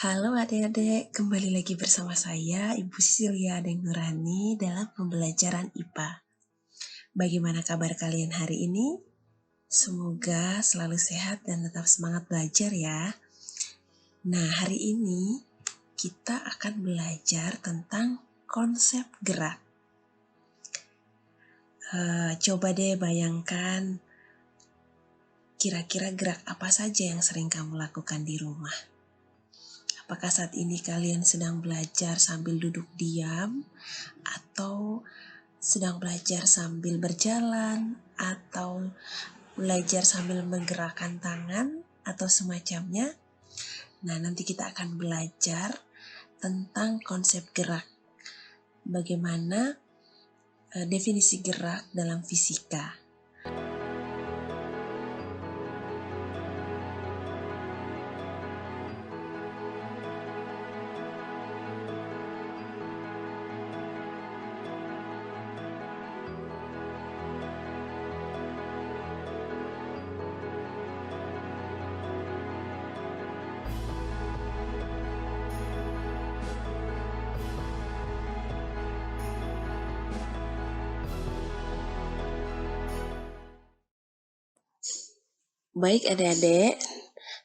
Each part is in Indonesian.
Halo adik-adik, kembali lagi bersama saya Ibu Sisilia Nurani dalam pembelajaran IPA. Bagaimana kabar kalian hari ini? Semoga selalu sehat dan tetap semangat belajar ya. Nah, hari ini kita akan belajar tentang konsep gerak. Coba deh bayangkan kira-kira gerak apa saja yang sering kamu lakukan di rumah. Apakah saat ini kalian sedang belajar sambil duduk diam, atau sedang belajar sambil berjalan, atau belajar sambil menggerakkan tangan, atau semacamnya? Nah, nanti kita akan belajar tentang konsep gerak. Bagaimana definisi gerak dalam fisika. Baik adik-adik,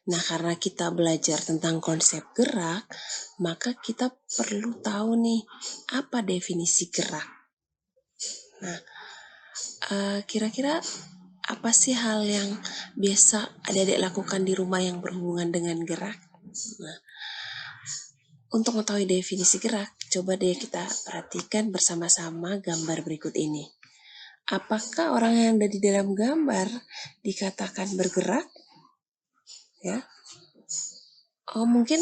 nah karena kita belajar tentang konsep gerak, maka kita perlu tahu nih, apa definisi gerak. Nah, kira-kira apa sih hal yang biasa adik-adik lakukan di rumah yang berhubungan dengan gerak? Nah, untuk mengetahui definisi gerak, coba deh kita perhatikan bersama-sama gambar berikut ini. Apakah orang yang ada di dalam gambar dikatakan bergerak? Ya. Oh, mungkin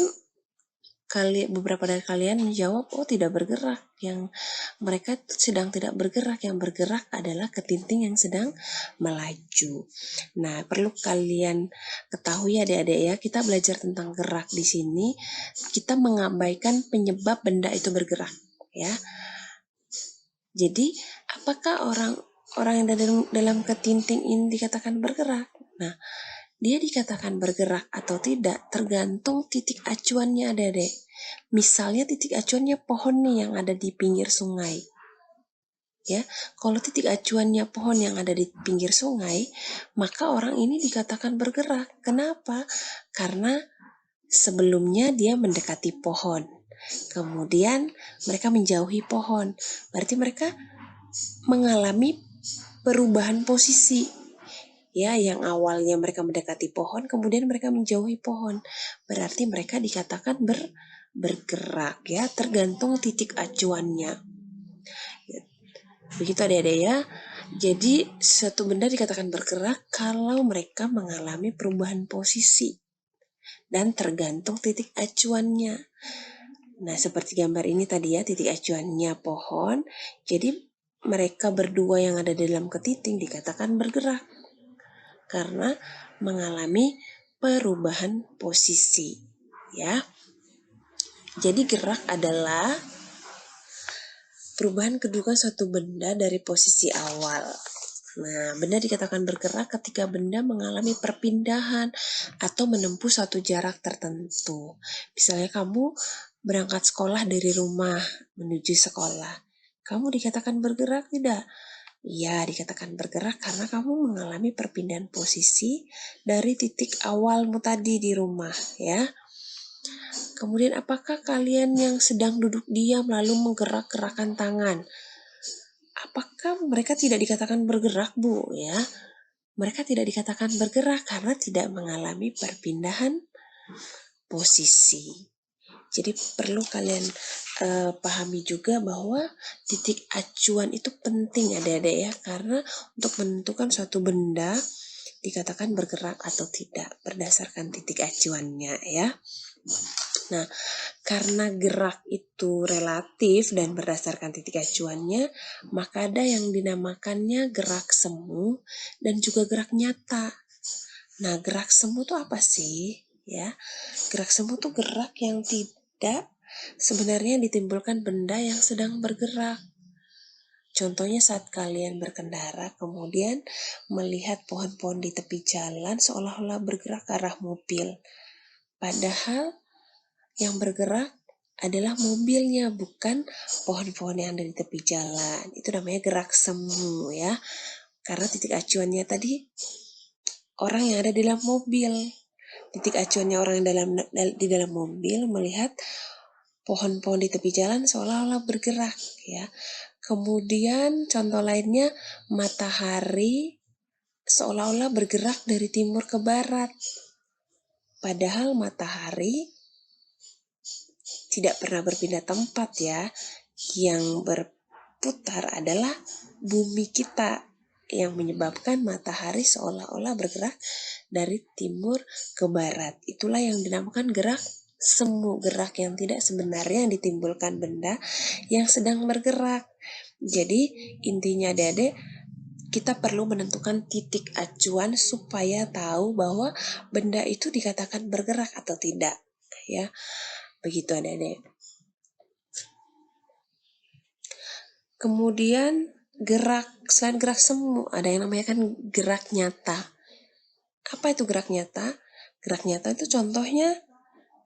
beberapa dari kalian menjawab, oh tidak bergerak. Yang mereka sedang tidak bergerak. Yang bergerak adalah ketinting yang sedang melaju. Nah, perlu kalian ketahui adik-adik ya, kita belajar tentang gerak di sini. Kita mengabaikan penyebab benda itu bergerak, ya. Jadi, apakah orang yang dalam ketinting ini dikatakan bergerak? Nah, dia dikatakan bergerak atau tidak tergantung titik acuannya adik-adik. Misalnya titik acuannya pohon nih yang ada di pinggir sungai. Ya, kalau titik acuannya pohon yang ada di pinggir sungai, maka orang ini dikatakan bergerak. Kenapa? Karena sebelumnya dia mendekati pohon. Kemudian mereka menjauhi pohon. Berarti mereka mengalami perubahan posisi. Ya, yang awalnya mereka mendekati pohon, kemudian mereka menjauhi pohon. Berarti mereka dikatakan bergerak ya, tergantung titik acuannya. Begitu adik-adik ya. Jadi suatu benda dikatakan bergerak kalau mereka mengalami perubahan posisi dan tergantung titik acuannya. Nah, seperti gambar ini tadi ya, titik acuannya pohon. Jadi mereka berdua yang ada dalam ketinting dikatakan bergerak karena mengalami perubahan posisi, ya. Jadi gerak adalah perubahan kedudukan suatu benda dari posisi awal. Nah, benda dikatakan bergerak ketika benda mengalami perpindahan atau menempuh suatu jarak tertentu. Misalnya kamu berangkat sekolah dari rumah menuju sekolah. Kamu dikatakan bergerak tidak? Ya, dikatakan bergerak karena kamu mengalami perpindahan posisi dari titik awalmu tadi di rumah, ya. Kemudian apakah kalian yang sedang duduk diam lalu menggerak-gerakkan tangan? Apakah mereka tidak dikatakan bergerak, Bu? Ya, mereka tidak dikatakan bergerak karena tidak mengalami perpindahan posisi. Jadi perlu kalian pahami juga bahwa titik acuan itu penting adik-adik ya, karena untuk menentukan suatu benda dikatakan bergerak atau tidak berdasarkan titik acuannya ya. Nah, karena gerak itu relatif dan berdasarkan titik acuannya, maka ada yang dinamakannya gerak semu dan juga gerak nyata. Nah, gerak semu itu apa sih? Ya, gerak semu itu gerak yang tidak sebenarnya ditimbulkan benda yang sedang bergerak. Contohnya saat kalian berkendara, kemudian melihat pohon-pohon di tepi jalan seolah-olah bergerak ke arah mobil. Padahal Yang bergerak adalah mobilnya, bukan pohon-pohon yang ada di tepi jalan. Itu namanya gerak semu ya. Karena titik acuannya tadi orang yang ada di dalam mobil. Titik acuannya orang di dalam mobil melihat pohon-pohon di tepi jalan seolah-olah bergerak ya. Kemudian contoh lainnya, matahari seolah-olah bergerak dari timur ke barat. Padahal matahari tidak pernah berpindah tempat ya. Yang berputar adalah bumi kita, yang menyebabkan matahari seolah-olah bergerak dari timur ke barat. Itulah yang dinamakan gerak semu, gerak yang tidak sebenarnya yang ditimbulkan benda yang sedang bergerak. Jadi intinya adik-adik, kita perlu menentukan titik acuan supaya tahu bahwa benda itu dikatakan bergerak atau tidak ya. Begitu adik-adik. Kemudian selain gerak semu, ada yang namanya kan gerak nyata. Apa itu gerak nyata? Gerak nyata itu contohnya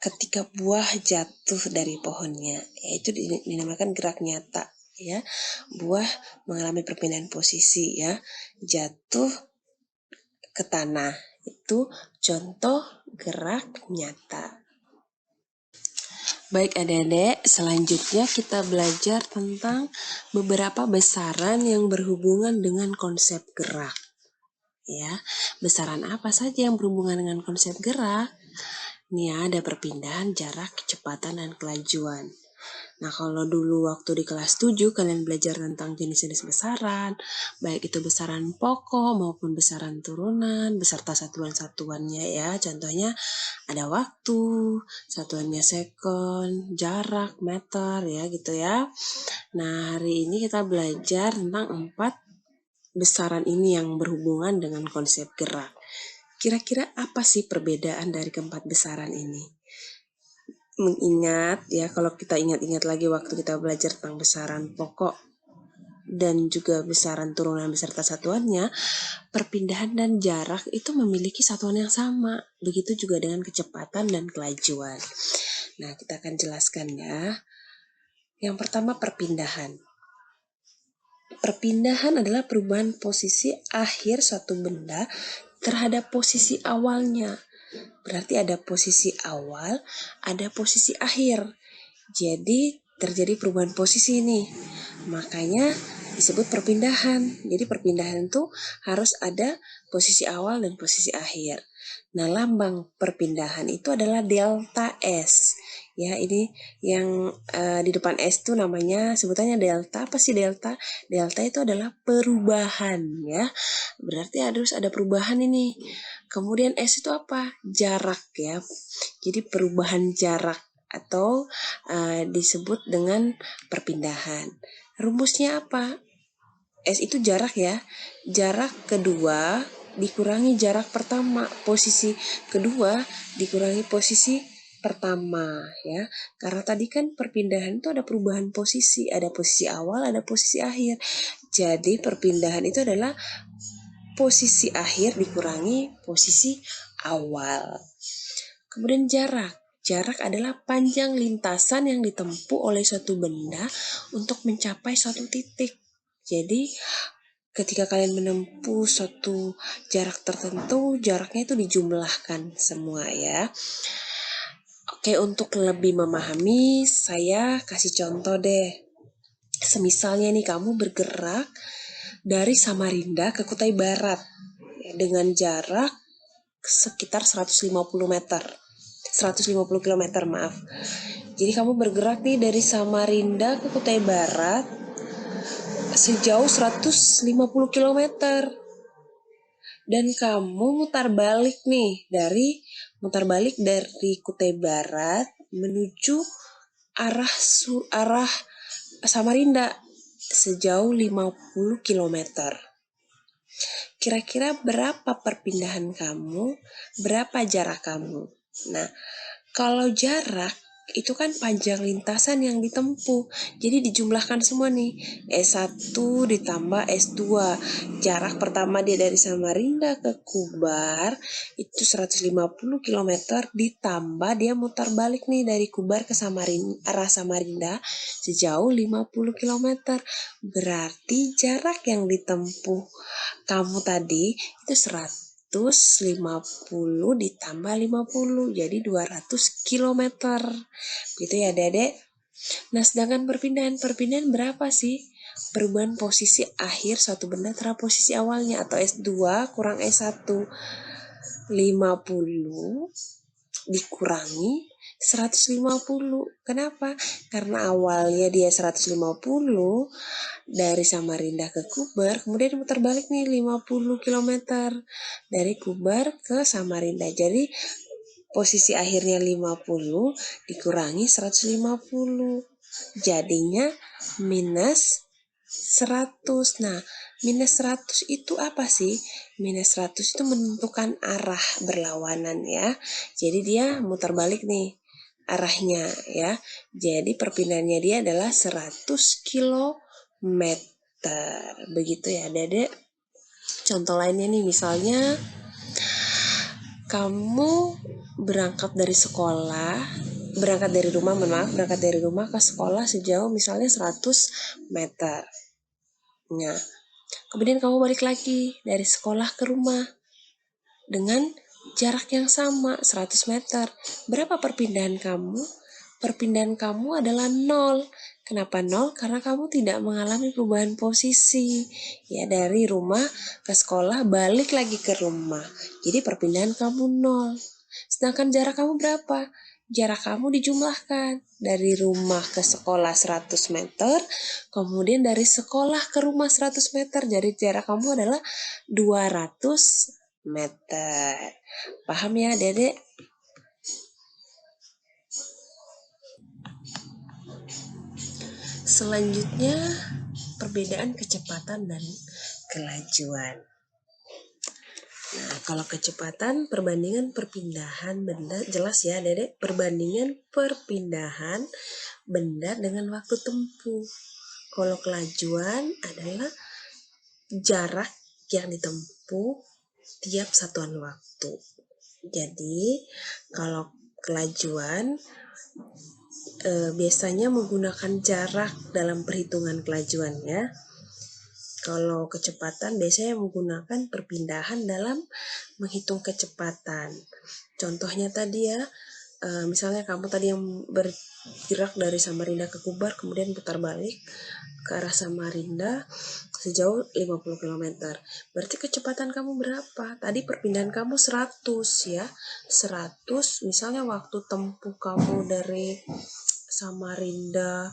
ketika buah jatuh dari pohonnya, yaitu dinamakan gerak nyata ya. Buah mengalami perpindahan posisi ya, jatuh ke tanah. Itu contoh gerak nyata. Baik adik-adik, selanjutnya kita belajar tentang beberapa besaran yang berhubungan dengan konsep gerak. Ya, besaran apa saja yang berhubungan dengan konsep gerak? Ini ya, ada perpindahan, jarak, kecepatan, dan kelajuan. Nah, kalau dulu waktu di kelas 7 kalian belajar tentang jenis-jenis besaran, baik itu besaran pokok maupun besaran turunan, beserta satuan-satuannya ya. Contohnya ada waktu, satuannya sekon, jarak, meter ya gitu ya. Nah, hari ini kita belajar tentang 4 besaran ini yang berhubungan dengan konsep gerak. Kira-kira apa sih perbedaan dari keempat besaran ini? Mengingat ya, kalau kita ingat-ingat lagi waktu kita belajar tentang besaran pokok dan juga besaran turunan beserta satuannya, perpindahan dan jarak itu memiliki satuan yang sama. Begitu juga dengan kecepatan dan kelajuan. Nah, kita akan jelaskan ya. Yang pertama, perpindahan. Perpindahan adalah perubahan posisi akhir suatu benda terhadap posisi awalnya. Berarti ada posisi awal, ada posisi akhir. Jadi terjadi perubahan posisi nih. Makanya disebut perpindahan. Jadi perpindahan itu harus ada posisi awal dan posisi akhir. Nah, lambang perpindahan itu adalah delta S. Ya, ini yang di depan S itu namanya sebutannya delta. Apa sih delta? Delta itu adalah perubahan ya. Berarti harus ada perubahan ini. Kemudian S itu apa? Jarak ya. Jadi perubahan jarak atau disebut dengan perpindahan. Rumusnya apa? S itu jarak ya. Jarak kedua dikurangi jarak pertama. Posisi kedua dikurangi posisi pertama ya. Karena tadi kan perpindahan itu ada perubahan posisi, ada posisi awal, ada posisi akhir. Jadi perpindahan itu adalah posisi akhir dikurangi posisi awal. Kemudian jarak. Jarak adalah panjang lintasan yang ditempuh oleh suatu benda untuk mencapai suatu titik. Jadi ketika kalian menempuh suatu jarak tertentu, jaraknya itu dijumlahkan semua ya. Oke, untuk lebih memahami, saya kasih contoh deh. Semisalnya nih kamu bergerak dari Samarinda ke Kutai Barat dengan jarak sekitar 150 meter. 150 km maaf. Jadi kamu bergerak nih dari Samarinda ke Kutai Barat sejauh 150 km. Dan kamu mutar balik dari Kutai Barat menuju arah Samarinda sejauh 50 km. Kira-kira berapa perpindahan kamu? Berapa jarak kamu? Nah, kalau jarak itu kan panjang lintasan yang ditempuh. Jadi dijumlahkan semua nih. S1 ditambah S2. Jarak pertama dia dari Samarinda ke Kubar itu 150 km ditambah dia mutar balik nih dari Kubar ke arah Samarinda sejauh 50 km. Berarti jarak yang ditempuh kamu tadi itu 150 ditambah 50 jadi 200 km. Gitu ya Dedek. Nah sedangkan perpindahan berapa sih? Perubahan posisi akhir suatu benda terhadap posisi awalnya atau S2 kurang S1. 50 dikurangi 150. Kenapa? Karena awalnya dia 150 dari Samarinda ke Kubar, kemudian muter balik nih 50 km dari Kubar ke Samarinda. Jadi posisi akhirnya 50 dikurangi 150. Jadinya minus 100. Nah, minus 100 itu apa sih? Minus 100 itu menentukan arah berlawanan ya. Jadi dia muter balik nih arahnya ya. Jadi perpindahannya dia adalah 100 km. Begitu ya, Dedek. Contoh lainnya nih misalnya kamu berangkat dari rumah ke sekolah sejauh misalnya 100 meter. Nah, kemudian kamu balik lagi dari sekolah ke rumah dengan jarak yang sama 100 meter. Berapa perpindahan kamu? Perpindahan kamu adalah 0. Kenapa 0? Karena kamu tidak mengalami perubahan posisi. Ya, dari rumah ke sekolah balik lagi ke rumah. Jadi perpindahan kamu 0. Sedangkan jarak kamu berapa? Jarak kamu dijumlahkan dari rumah ke sekolah 100 meter, kemudian dari sekolah ke rumah 100 meter. Jadi jarak kamu adalah 200 meter. Paham ya, Dedek? Selanjutnya, perbedaan kecepatan dan kelajuan. Nah, kalau kecepatan perbandingan perpindahan benda, jelas ya Dedek, perbandingan perpindahan benda dengan waktu tempuh. Kalau kelajuan adalah jarak yang ditempuh tiap satuan waktu. Jadi, kalau kelajuan biasanya menggunakan jarak dalam perhitungan kelajuan ya. Kalau kecepatan biasanya menggunakan perpindahan dalam menghitung kecepatan. Contohnya tadi ya, misalnya kamu tadi yang bergerak dari Samarinda ke Kubar, kemudian putar balik ke arah Samarinda sejauh 50 km. Berarti kecepatan kamu berapa? Tadi perpindahan kamu 100 ya. 100 misalnya waktu tempuh kamu dari Samarinda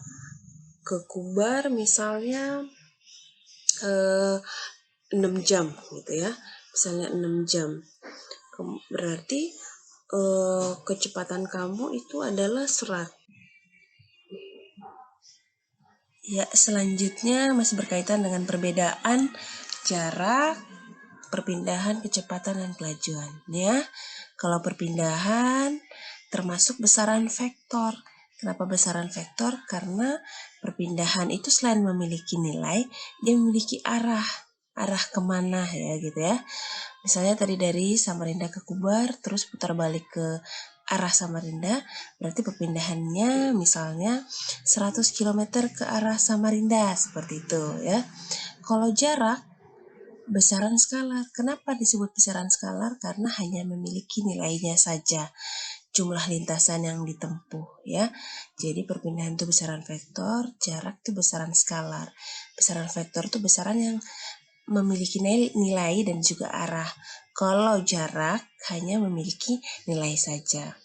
ke Kubar misalnya 6 jam gitu ya. Misalnya 6 jam. Berarti kecepatan kamu itu adalah 100. Ya, selanjutnya masih berkaitan dengan perbedaan jarak, perpindahan, kecepatan, dan kelajuan. Ya, kalau perpindahan termasuk besaran vektor. Kenapa besaran vektor? Karena perpindahan itu selain memiliki nilai, dia memiliki arah kemana ya gitu ya. Misalnya tadi dari Samarinda ke Kubar, terus putar balik ke arah Samarinda, berarti perpindahannya misalnya 100 km ke arah Samarinda, seperti itu ya. Kalau jarak, besaran skalar. Kenapa disebut besaran skalar? Karena hanya memiliki nilainya saja, jumlah lintasan yang ditempuh ya. Jadi perpindahan itu besaran vektor, jarak itu besaran skalar. Besaran vektor itu besaran yang memiliki nilai dan juga arah. Kalau jarak hanya memiliki nilai saja.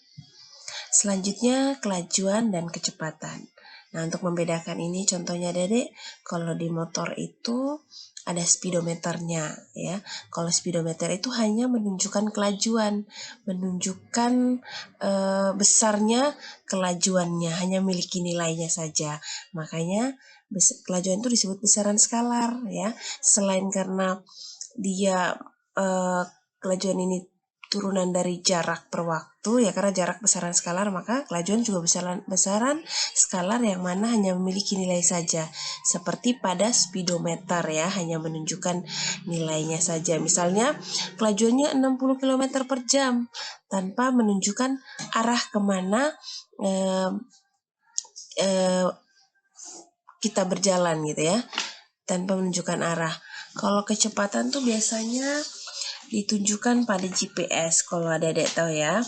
Selanjutnya kelajuan dan kecepatan. Nah, untuk membedakan ini contohnya Dedek, kalau di motor itu ada speedometernya ya. Kalau speedometer itu hanya menunjukkan kelajuan, menunjukkan besarnya kelajuannya, hanya memiliki nilainya saja. Makanya kelajuan itu disebut besaran skalar ya. Selain karena dia kelajuan ini turunan dari jarak per waktu, ya karena jarak besaran skalar, maka kelajuan juga besaran skalar yang mana hanya memiliki nilai saja. Seperti pada speedometer ya, hanya menunjukkan nilainya saja. Misalnya kelajuannya 60 km per jam, tanpa menunjukkan arah kemana kita berjalan gitu ya, tanpa menunjukkan arah. Kalau kecepatan tuh biasanya ditunjukkan pada GPS, kalau adik-adik tahu ya.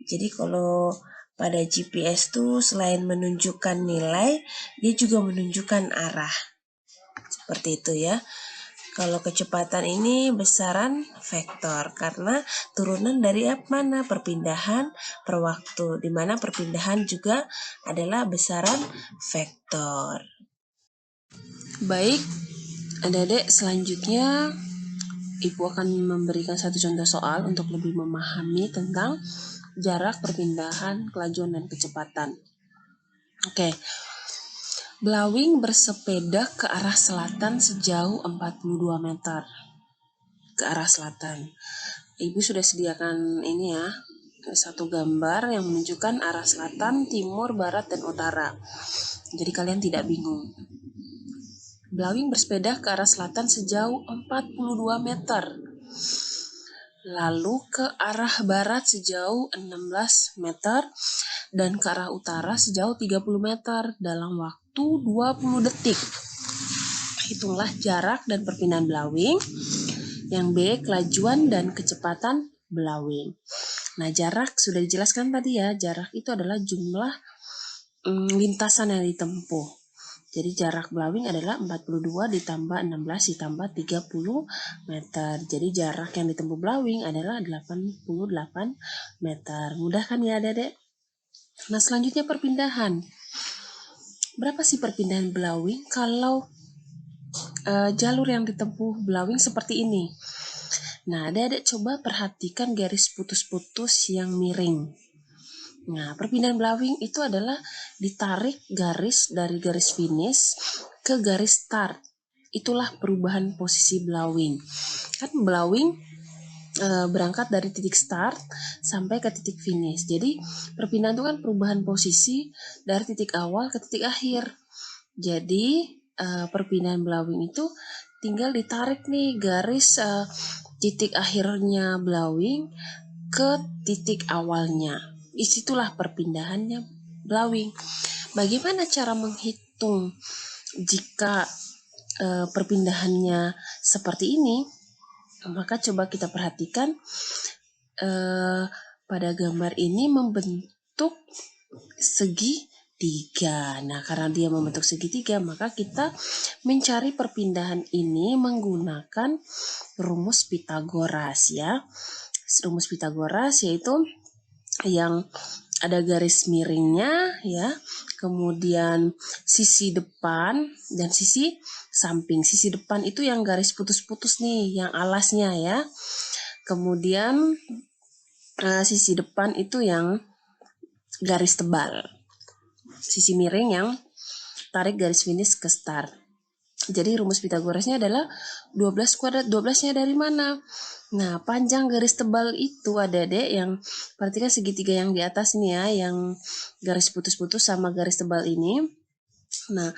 Jadi kalau pada GPS tuh selain menunjukkan nilai, dia juga menunjukkan arah. Seperti itu ya. Kalau kecepatan ini besaran vektor karena turunan dari mana? Perpindahan per waktu, di mana perpindahan juga adalah besaran vektor. Baik, adik-adik, selanjutnya Ibu akan memberikan satu contoh soal untuk lebih memahami tentang jarak perpindahan, kelajuan, dan kecepatan. Oke. Blawing bersepeda ke arah selatan sejauh 42 meter. Ke arah selatan. Ibu sudah sediakan ini ya, satu gambar yang menunjukkan arah selatan, timur, barat, dan utara. Jadi kalian tidak bingung. Blawing bersepeda ke arah selatan sejauh 42 meter. Lalu ke arah barat sejauh 16 meter dan ke arah utara sejauh 30 meter dalam waktu 20 detik. Hitunglah jarak dan perpindahan blawing. Yang B, kelajuan dan kecepatan blawing. Nah, jarak sudah dijelaskan tadi ya. Jarak itu adalah jumlah lintasan yang ditempuh. Jadi jarak blawing adalah 42 ditambah 16 ditambah 30 meter. Jadi jarak yang ditempuh blawing adalah 88 meter. Mudah kan ya adik-adik? Nah, selanjutnya perpindahan. Berapa sih perpindahan blawing kalau jalur yang ditempuh blawing seperti ini? Nah, adik-adik coba perhatikan garis putus-putus yang miring. Nah, perpindahan blawing itu adalah ditarik garis dari garis finish ke garis start. Itulah perubahan posisi blawing. Kan blawing berangkat dari titik start sampai ke titik finish. Jadi perpindahan itu kan perubahan posisi dari titik awal ke titik akhir. Jadi perpindahan blawing itu tinggal ditarik nih garis titik akhirnya blawing ke titik awalnya. Disitulah perpindahannya blawing. Bagaimana cara menghitung jika perpindahannya seperti ini? Maka coba kita perhatikan pada gambar ini membentuk segitiga. Nah, karena dia membentuk segitiga, maka kita mencari perpindahan ini menggunakan rumus Pythagoras ya. Rumus Pythagoras yaitu yang ada garis miringnya ya, kemudian sisi depan dan sisi samping. Sisi depan itu yang garis putus-putus nih, yang alasnya ya. Kemudian sisi depan itu yang garis tebal. Sisi miring yang tarik garis finish ke start. Jadi rumus Pythagorasnya adalah 12 kuadrat. 12-nya dari mana? Nah, panjang garis tebal itu adik-adik yang perhatikan segitiga yang di atas ini ya, yang garis putus-putus sama garis tebal ini. Nah,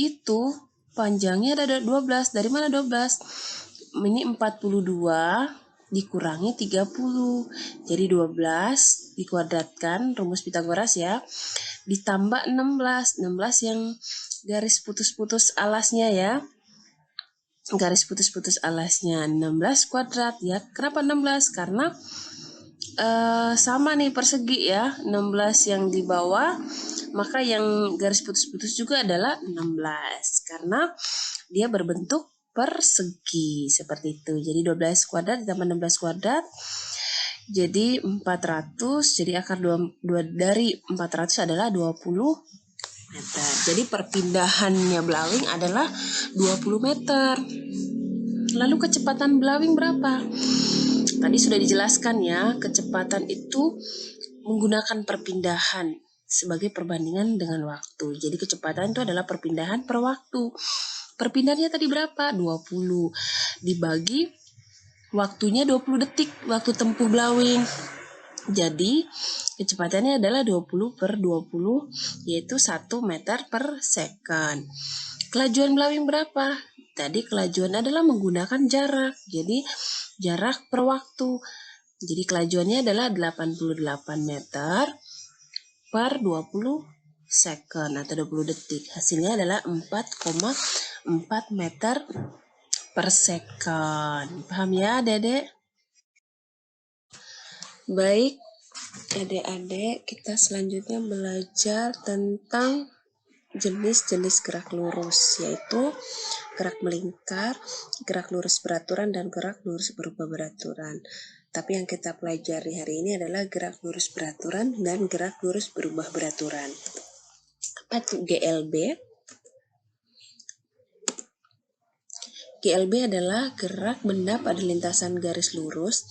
itu panjangnya ada 12. Dari mana 12? Ini 42 dikurangi 30. Jadi 12 dikuadratkan rumus Pythagoras ya. Ditambah 16. 16 yang garis putus-putus alasnya ya. Garis putus-putus alasnya 16 kuadrat ya. Kenapa 16? Karena sama nih persegi ya. 16 yang di bawah, maka yang garis putus-putus juga adalah 16. Karena dia berbentuk persegi seperti itu. Jadi 12 kuadrat ditambah 16 kuadrat. Jadi 400. Jadi akar 2 dari 400 adalah 20 meter. Jadi perpindahannya blawing adalah 20 meter. Lalu kecepatan blawing berapa? Tadi sudah dijelaskan ya, kecepatan itu menggunakan perpindahan sebagai perbandingan dengan waktu. Jadi kecepatan itu adalah perpindahan per waktu. Perpindahannya tadi berapa? 20 dibagi waktunya 20 detik waktu tempuh blowing. Jadi kecepatannya adalah 20 per 20, yaitu 1 meter per second. Kelajuan blowing berapa? Tadi kelajuan adalah menggunakan jarak, jadi jarak per waktu. Jadi kelajuannya adalah 88 meter per 20 second atau 20 detik. Hasilnya adalah 4,4 meter per second. Paham ya, Dedek? Baik, adik-adik, kita selanjutnya belajar tentang jenis-jenis gerak lurus, yaitu gerak melingkar, gerak lurus beraturan, dan gerak lurus berubah beraturan. Tapi yang kita pelajari hari ini adalah gerak lurus beraturan dan gerak lurus berubah beraturan. Apa itu GLB? GLB adalah gerak benda pada lintasan garis lurus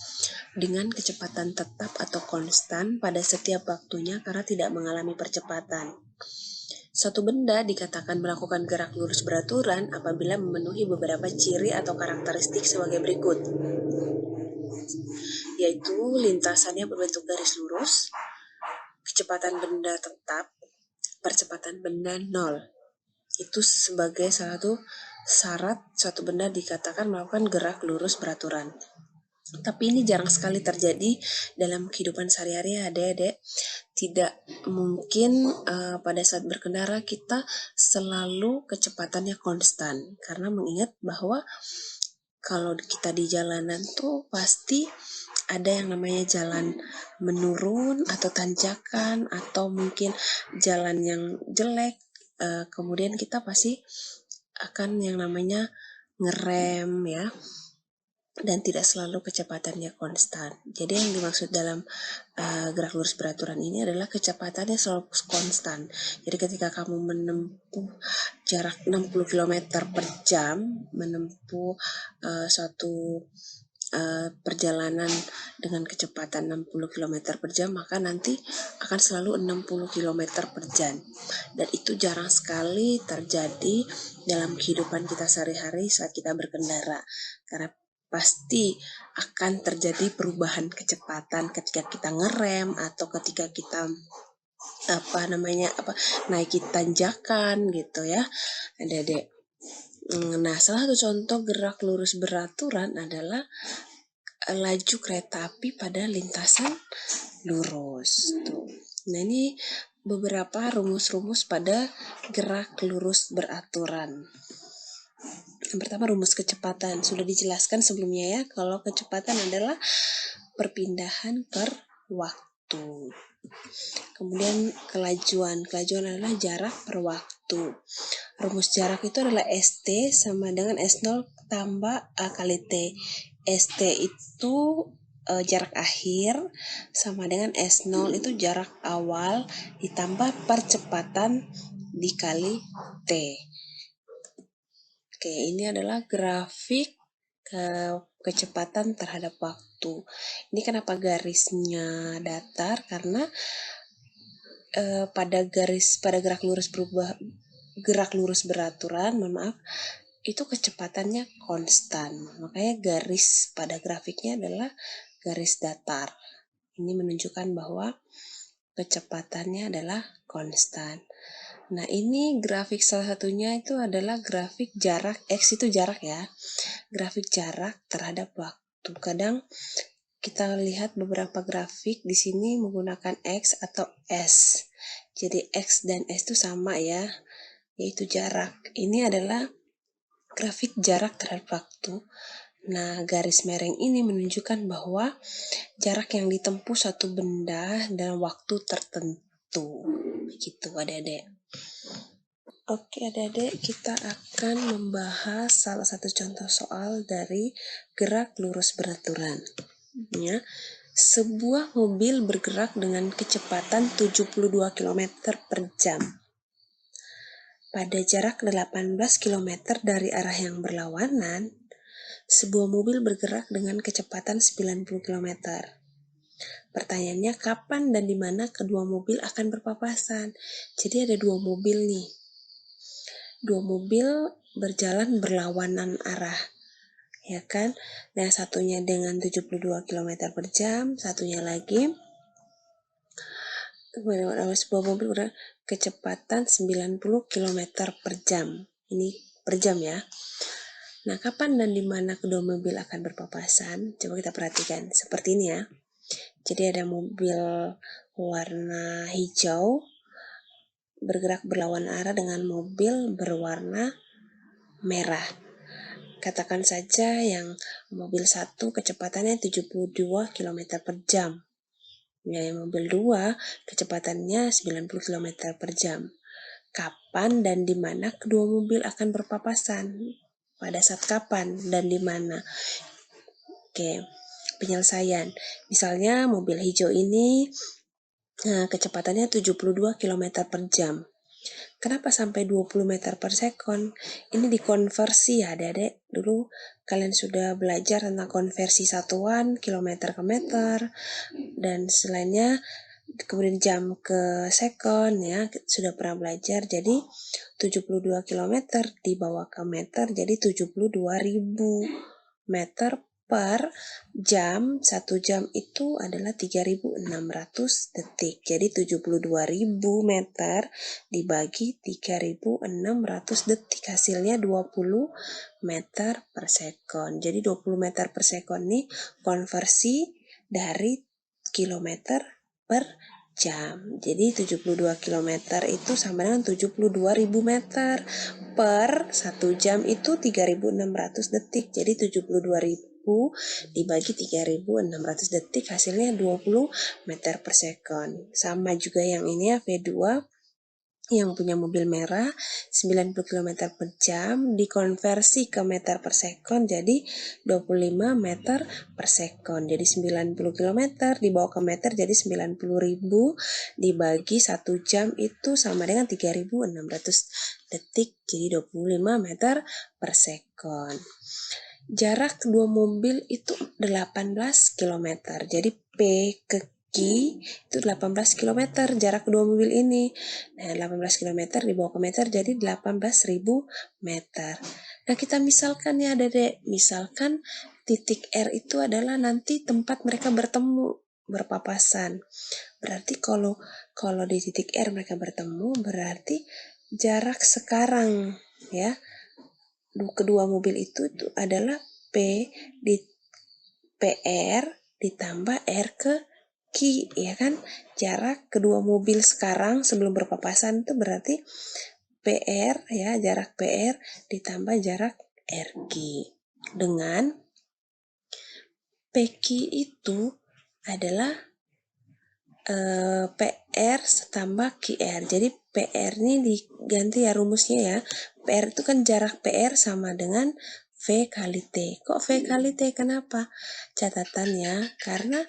dengan kecepatan tetap atau konstan pada setiap waktunya karena tidak mengalami percepatan. Suatu benda dikatakan melakukan gerak lurus beraturan apabila memenuhi beberapa ciri atau karakteristik sebagai berikut, yaitu lintasannya berbentuk garis lurus, kecepatan benda tetap, percepatan benda 0. Itu sebagai salah satu syarat suatu benda dikatakan melakukan gerak lurus beraturan. Tapi ini jarang sekali terjadi dalam kehidupan sehari-hari, adik-adik. Tidak mungkin pada saat berkendara kita selalu kecepatannya konstan, karena mengingat bahwa kalau kita di jalanan tuh pasti ada yang namanya jalan menurun atau tanjakan atau mungkin jalan yang jelek. Kemudian kita pasti akan yang namanya ngerem ya, dan tidak selalu kecepatannya konstan. Jadi yang dimaksud dalam gerak lurus beraturan ini adalah kecepatannya selalu konstan. Jadi ketika kamu menempuh jarak 60 km per jam, menempuh suatu perjalanan dengan kecepatan 60 km per jam, maka nanti akan selalu 60 km per jam. Dan itu jarang sekali terjadi dalam kehidupan kita sehari-hari saat kita berkendara. Karena pasti akan terjadi perubahan kecepatan ketika kita ngerem atau ketika kita naiki tanjakan gitu ya, adik-adik. Nah, salah satu contoh gerak lurus beraturan adalah laju kereta api pada lintasan lurus. Tuh. Nah, ini beberapa rumus-rumus pada gerak lurus beraturan. Yang pertama, rumus kecepatan. Sudah dijelaskan sebelumnya ya, kalau kecepatan adalah perpindahan per waktu. Kemudian kelajuan. Kelajuan adalah jarak per waktu. Rumus jarak itu adalah ST sama dengan S0 tambah A kali T. ST itu jarak akhir sama dengan S0 itu jarak awal ditambah percepatan dikali T. Oke, ini adalah grafik kecepatan terhadap waktu. Ini kenapa garisnya datar? Karena pada gerak lurus beraturan, itu kecepatannya konstan. Makanya garis pada grafiknya adalah garis datar. Ini menunjukkan bahwa kecepatannya adalah konstan. Nah, ini grafik salah satunya itu adalah grafik jarak, X itu jarak ya. Grafik jarak terhadap waktu. Kadang kita lihat beberapa grafik di sini menggunakan X atau S. Jadi X dan S itu sama ya, yaitu jarak. Ini adalah grafik jarak terhadap waktu. Nah, garis mereng ini menunjukkan bahwa jarak yang ditempuh suatu benda dalam waktu tertentu. Begitu, adik-adik. Oke, adik-adik, kita akan membahas salah satu contoh soal dari gerak lurus beraturan. Ya, sebuah mobil bergerak dengan kecepatan 72 km per jam. Pada jarak 18 km dari arah yang berlawanan, sebuah mobil bergerak dengan kecepatan 90 km. Pertanyaannya, kapan dan di mana kedua mobil akan berpapasan? Jadi ada dua mobil nih. Dua mobil berjalan berlawanan arah. ya kan? Yang satunya dengan 72 km per jam, satunya lagi sebuah mobil kecepatan 90 km per jam. Ini per jam ya. Nah, kapan dan di mana kedua mobil akan berpapasan? Coba kita perhatikan. Seperti ini ya. Jadi ada mobil warna hijau bergerak berlawan arah dengan mobil berwarna merah. Katakan saja yang mobil 1 kecepatannya 72 km per jam. Yang mobil 2 kecepatannya 90 km per jam. Kapan dan di mana kedua mobil akan berpapasan? Pada saat kapan dan di mana? Oke, penyelesaian. Misalnya mobil hijau ini kecepatannya 72 km per jam. Kenapa sampai 20 meter per sekon? Ini dikonversi ya adik-adik. Dulu kalian sudah belajar tentang konversi satuan, kilometer ke meter, dan selainnya kemudian jam ke sekon ya, sudah pernah belajar. Jadi 72 km dibawa ke meter jadi 72.000 meter per jam. 1 jam itu adalah 3.600 detik. Jadi 72.000 meter dibagi 3.600 detik, hasilnya 20 meter per sekon. Jadi 20 meter per sekon ini konversi dari kilometer per jam. Jadi 72 km itu sama dengan 72.000 meter per 1 jam itu 3.600 detik. Jadi 72.000 dibagi 3.600 detik hasilnya 20 meter per sekon. Sama juga yang ini ya, V2 yang punya mobil merah 90 km per jam dikonversi ke meter per sekon jadi 25 meter per sekon. Jadi 90 km dibawa ke meter jadi 90.000 dibagi 1 jam itu sama dengan 3.600 detik jadi 25 meter per sekon. Jarak kedua mobil itu 18 km. Jadi P ke Q itu 18 km jarak kedua mobil ini. Nah, 18 km dibawa ke meter jadi 18.000 meter. Nah, kita misalkan ya Dedek, misalkan titik R itu adalah nanti tempat mereka bertemu, berpapasan. Berarti kalau di titik R mereka bertemu berarti jarak sekarang ya kedua mobil itu adalah P di PR ditambah R ke Q, ya kan? Jarak kedua mobil sekarang sebelum berpapasan itu berarti PR ya, jarak PR ditambah jarak RQ. Dengan PQ itu adalah PR tambah QR. Jadi PR ini diganti ya rumusnya ya. PR itu kan jarak PR sama dengan V kali T. Kok V kali T? Kenapa? Catatannya karena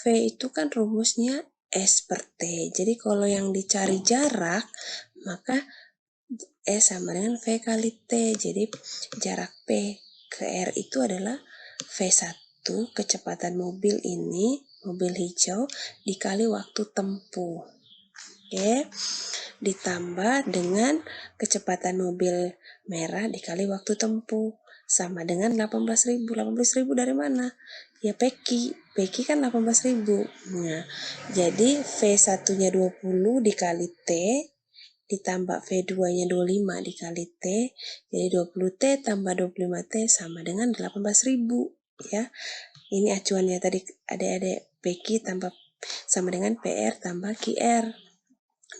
V itu kan rumusnya S per T. Jadi kalau yang dicari jarak maka S sama dengan V kali T. Jadi jarak P ke R itu adalah V1 kecepatan mobil ini, mobil hijau dikali waktu tempuh. Oke. Ditambah dengan kecepatan mobil merah dikali waktu tempuh sama dengan 18.000. 18.000 dari mana? Ya PQ. PQ kan 18.000. Nah, jadi V1-nya 20 dikali T ditambah V2-nya 25 dikali T, jadi 20T tambah 25T sama dengan 18.000 ya. Ini acuannya tadi adik-adik, PQ tambah sama dengan PR tambah QR.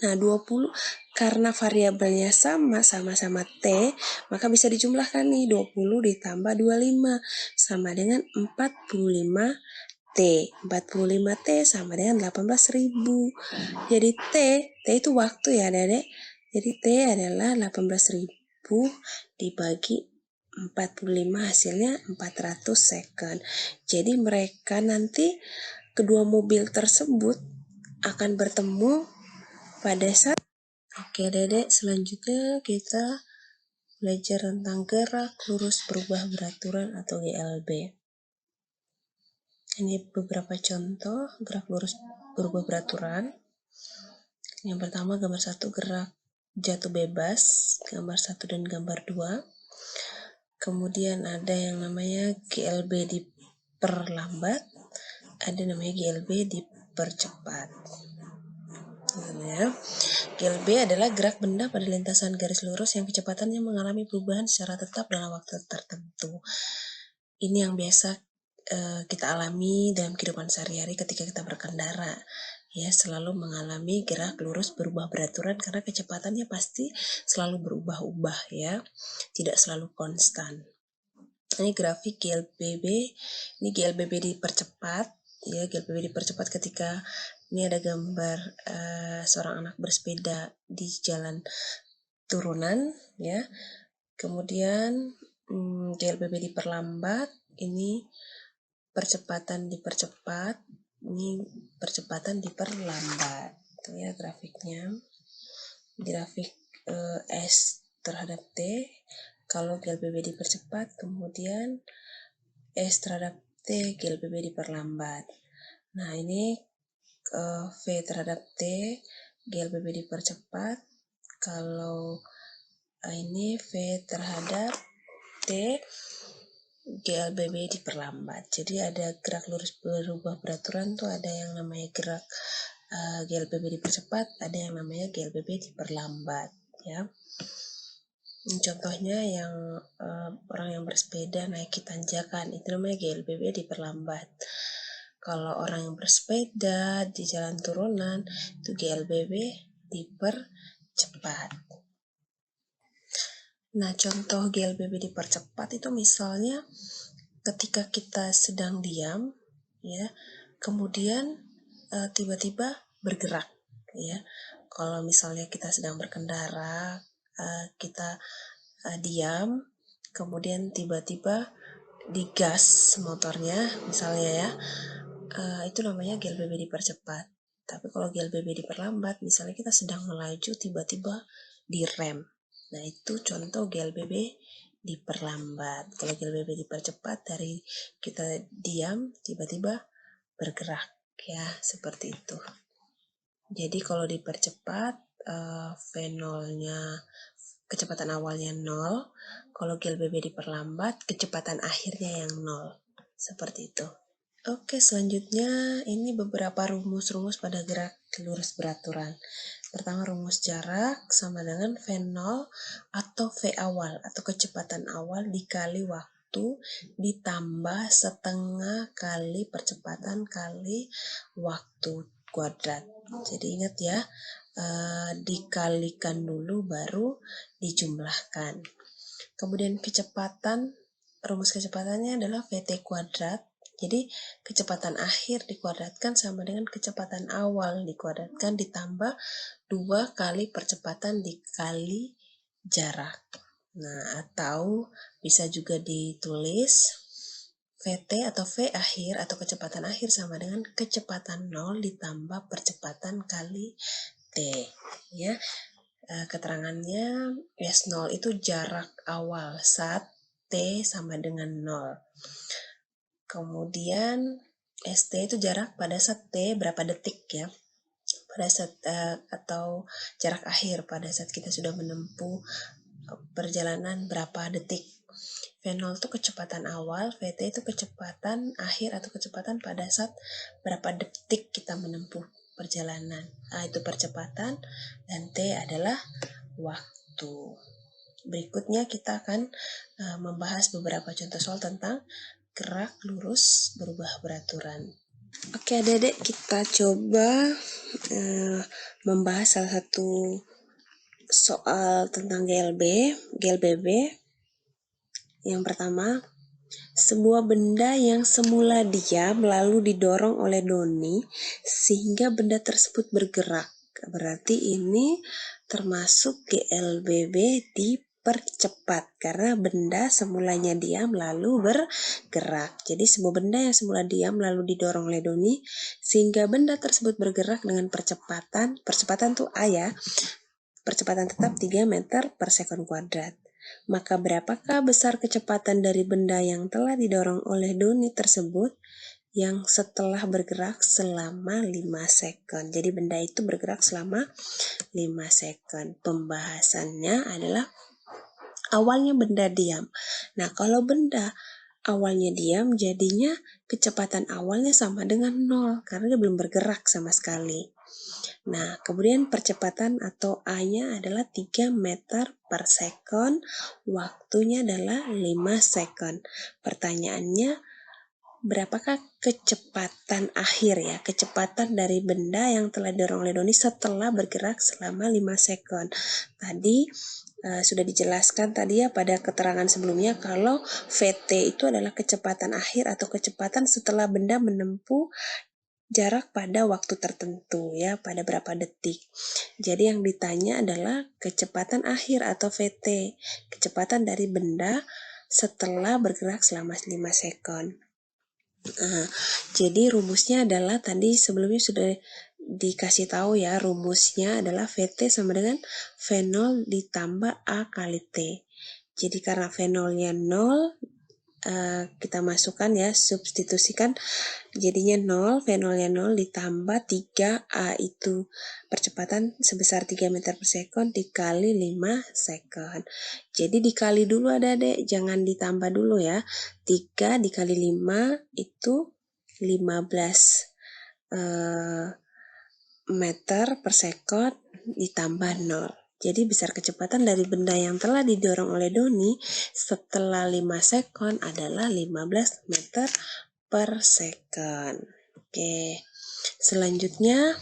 Nah, 20 karena variabelnya sama-sama T, maka bisa dijumlahkan nih, 20 ditambah 25 sama dengan 45 T. 45 T sama dengan 18.000. Jadi T itu waktu ya Dedek. Jadi T adalah 18.000 dibagi 45 hasilnya 400 second. Jadi mereka nanti kedua mobil tersebut akan bertemu pada saat. Oke Dedek, selanjutnya kita belajar tentang gerak lurus berubah beraturan atau GLB. Ini beberapa contoh gerak lurus berubah beraturan. Yang pertama gambar 1 gerak jatuh bebas, gambar 1 dan gambar 2. kemudian ada yang namanya GLB diperlambat, ada namanya GLB dipercepat. Ya. GLB adalah gerak benda pada lintasan garis lurus yang kecepatannya mengalami perubahan secara tetap dalam waktu tertentu. Ini yang biasa kita alami dalam kehidupan sehari-hari ketika kita berkendara. Ya, selalu mengalami gerak lurus berubah beraturan karena kecepatannya pasti selalu berubah-ubah ya, tidak selalu konstan. Ini grafik GLBB, ini GLBB dipercepat ya, GLBB dipercepat ketika ini ada gambar seorang anak bersepeda di jalan turunan ya. Kemudian GLBB diperlambat, ini percepatan dipercepat, ini percepatan diperlambat. Itu ya grafiknya. Grafik S terhadap T, kalau GLBB dipercepat, kemudian S terhadap T, GLBB diperlambat. Nah, ini V terhadap T, GLBB dipercepat. Kalau ini V terhadap T, GLBB diperlambat. Jadi ada gerak lurus berubah beraturan tuh, ada yang namanya gerak GLBB dipercepat, ada yang namanya GLBB diperlambat ya. Contohnya yang orang yang bersepeda naiki tanjakan, itu namanya GLBB diperlambat. Kalau orang yang bersepeda di jalan turunan, itu GLBB dipercepat. Nah, contoh GLBB dipercepat itu misalnya ketika kita sedang diam, ya, kemudian tiba-tiba bergerak, ya. Kalau misalnya kita sedang berkendara, kita diam, kemudian tiba-tiba digas motornya, misalnya ya, itu namanya GLBB dipercepat. Tapi kalau GLBB diperlambat, misalnya kita sedang melaju, tiba-tiba direm. Nah, itu contoh GLBB diperlambat. Kalau GLBB dipercepat, dari kita diam, tiba-tiba bergerak, ya, seperti itu. Jadi kalau dipercepat, V0-nya, kecepatan awalnya 0. Kalau GLBB diperlambat, kecepatan akhirnya yang 0. Seperti itu. Oke, selanjutnya ini beberapa rumus-rumus pada gerak lurus beraturan. Pertama, rumus jarak sama dengan V0 atau V awal atau kecepatan awal dikali waktu ditambah setengah kali percepatan kali waktu kuadrat. Jadi ingat ya, dikalikan dulu baru dijumlahkan. Kemudian kecepatan, rumus kecepatannya adalah VT kuadrat. Jadi kecepatan akhir dikuadratkan sama dengan kecepatan awal dikuadratkan ditambah 2 kali percepatan dikali jarak. Nah, atau bisa juga ditulis VT atau V akhir atau kecepatan akhir sama dengan kecepatan 0 ditambah percepatan kali T. Ya, keterangannya S0 itu jarak awal saat T sama dengan 0. Kemudian ST itu jarak pada saat T berapa detik ya, pada saat atau jarak akhir pada saat kita sudah menempuh perjalanan berapa detik. V0 itu kecepatan awal, VT itu kecepatan akhir atau kecepatan pada saat berapa detik kita menempuh perjalanan. Itu percepatan dan T adalah waktu. Berikutnya kita akan membahas beberapa contoh soal tentang gerak lurus berubah beraturan. Oke adik-adik, kita coba membahas salah satu soal tentang GLBB. Yang pertama, sebuah benda yang semula diam lalu didorong oleh Doni sehingga benda tersebut bergerak. Berarti ini termasuk GLBB dipercepat karena benda semulanya diam lalu bergerak. Jadi sebuah benda yang semula diam lalu didorong oleh Doni sehingga benda tersebut bergerak dengan percepatan tuh A ya, percepatan tetap 3 meter per sekon kuadrat. Maka berapakah besar kecepatan dari benda yang telah didorong oleh Doni tersebut yang setelah bergerak selama 5 sekon. Jadi benda itu bergerak selama 5 sekon. Pembahasannya adalah awalnya benda diam. Nah, kalau benda awalnya diam, jadinya kecepatan awalnya sama dengan 0, karena dia belum bergerak sama sekali. Nah, kemudian percepatan atau A-nya adalah 3 meter per sekon, waktunya adalah 5 sekon. Pertanyaannya, berapakah kecepatan akhir ya, kecepatan dari benda yang telah didorong oleh Doni setelah bergerak selama 5 sekon. Tadi sudah dijelaskan tadi ya pada keterangan sebelumnya kalau VT itu adalah kecepatan akhir atau kecepatan setelah benda menempuh jarak pada waktu tertentu ya, pada berapa detik. Jadi yang ditanya adalah kecepatan akhir atau VT, kecepatan dari benda setelah bergerak selama 5 sekon. Jadi rumusnya adalah tadi sebelumnya sudah dikasih tahu ya, rumusnya adalah VT sama dengan V0 ditambah A kali T. Jadi karena V0-nya 0, kita masukkan ya, substitusikan jadinya 0, V0-nya 0 ditambah 3, A itu percepatan sebesar 3 meter per sekon dikali 5 sekon. Jadi dikali dulu adik-adik, jangan ditambah dulu ya. 3 dikali 5 itu 15 meter per sekon ditambah 0. Jadi besar kecepatan dari benda yang telah didorong oleh Doni setelah 5 sekon adalah 15 meter per sekon. Oke, selanjutnya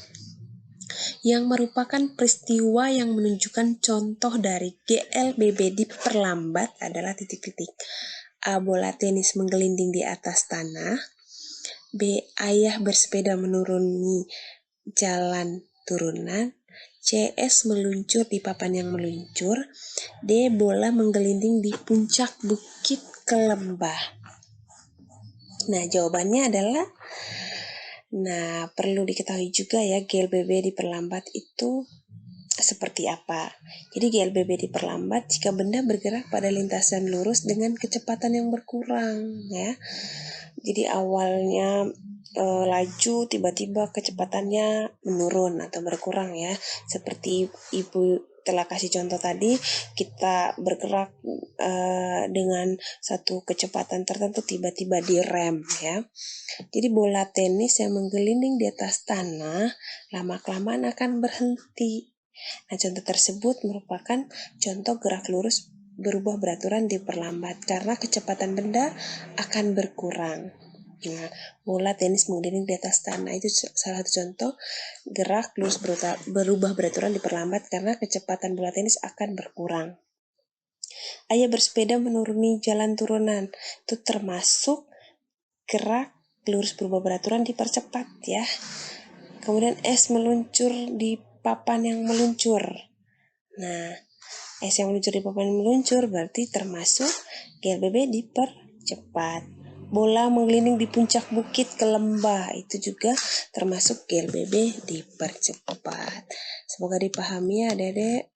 yang merupakan peristiwa yang menunjukkan contoh dari GLBB diperlambat adalah titik-titik. A. Bola tenis menggelinding di atas tanah. B. Ayah bersepeda menuruni jalan turunan. C. Es meluncur di papan yang meluncur. D. Bola menggelinding di puncak bukit ke lembah. Nah, jawabannya adalah, perlu diketahui juga ya, GLBB diperlambat itu seperti apa. Jadi GLBB diperlambat jika benda bergerak pada lintasan lurus dengan kecepatan yang berkurang ya. Jadi awalnya laju, tiba-tiba kecepatannya menurun atau berkurang ya. Seperti Ibu telah kasih contoh tadi, kita bergerak dengan satu kecepatan tertentu, tiba-tiba direm ya. Jadi bola tenis yang menggelinding di atas tanah lama-kelamaan akan berhenti. Nah, contoh tersebut merupakan contoh gerak lurus berubah beraturan diperlambat karena kecepatan benda akan berkurang. Nah, bola tenis menggelinding di atas tanah itu salah satu contoh gerak lurus berubah beraturan diperlambat karena kecepatan bola tenis akan berkurang. Ayah bersepeda menuruni jalan turunan itu termasuk gerak lurus berubah beraturan dipercepat ya. Kemudian es meluncur di papan yang meluncur. Nah, es yang meluncur di papan yang meluncur berarti termasuk GLBB dipercepat. Bola menggelinding di puncak bukit ke lembah itu juga termasuk GLBB dipercepat. Semoga dipahami ya adik-adik.